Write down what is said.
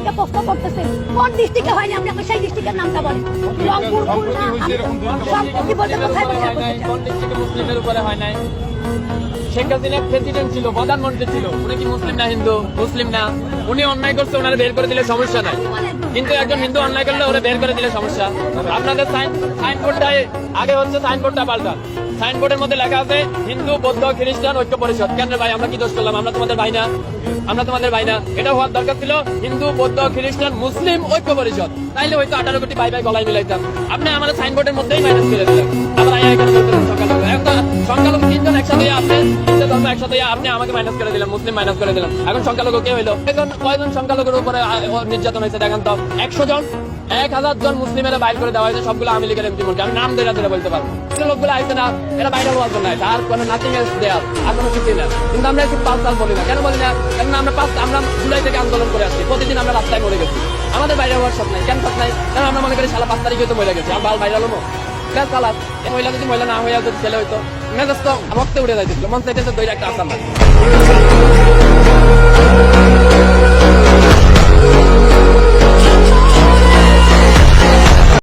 আমাকে প্রশ্ন করতেছে কোন ডিস্ট্রিক্টে হয়নি, আমরা সেই ডিস্ট্রিক্টের নামটা বলেন। রংপুর, খুলনা, সব কি বলতে কোথায় বলতে কোন ডিস্ট্রিক্টে মুসলিমের উপরে হয় নাই? শেখ হাসিনা প্রেসিডেন্ট ছিল, প্রধানমন্ত্রী ছিল, উনি কি মুসলিম না হিন্দু? মুসলিম না। উনি অন্যায় করছে, ওনারা বের করে দিলে সমস্যা নাই, কিন্তু একজন হিন্দু অন্যায় করলে ওরা বের করে দিলে সমস্যা। আপনাদের সাইনবোর্ডটাই আগে হচ্ছে, সাইনবোর্ডটা পাল্টান। সাইনবোর্ডের মধ্যে লেখা আছে হিন্দু বৌদ্ধ খ্রিস্টান ঐক্য পরিষদ। কেন ভাই, আমরা কি দোষ করলাম? আমরা তোমাদের ভাই না? আমরা তোমাদের ভাই না? এটা হওয়ার দরকার ছিল হিন্দু বৌদ্ধ খ্রিস্টান মুসলিম ঐক্য পরিষদ। তাইলে হয়তো 18 কোটি ভাই ভাই গলায় মিলাইতাম। আপনি আমাদের সাইনবোর্ডের মধ্যেই মাইনাস করে দিলেন। আবার এখানে সংখ্যালঘু তিনজন একসাথে, আপনি তিনটে ধর্ম একসাথে, আপনি আমাকে মাইনাস করে দিলেন, মুসলিম মাইনাস করে দিলেন। এখন সংখ্যালঘু কে হইলো? এখন কয়জন সংখ্যালঘুর উপরে নির্যাতন হয়েছে দেখান তো? 100 জন, 1000 জন মুসলিমেরা বাইর করে দেওয়া হয়েছে, সবগুলো আওয়ামী লীগের এমপি মন্ত্রী। আমি নাম ধরে বলতে পারবো। লোকগুলো আসছে না, এরা বাইরে হওয়ার জন্য আসে, আর কোনো নাথিং এলস দেয়ার, আর কোনো কিছুই না। কিন্তু আমরা একটু 5 সাল বলি না, কেন বলি না? কারণ আমরা জুলাই থেকে আন্দোলন করে আসছি, প্রতিদিন আমরা রাস্তায় মরে গেছি। আমাদের বাইরে হওয়ার সব নাই। কেন সব নাই? কারণ আমরা মনে করি সালা 5 তারিখে তো মরে গেছি, আমি বাইরে হলো মহিলা যদি মহিলা না হইয়া যদি ছেলে হইতো, মেজাজ তো রক্তে উঠে যাইতেছিল, মন চাইতেছে দইটা একটা আসাম।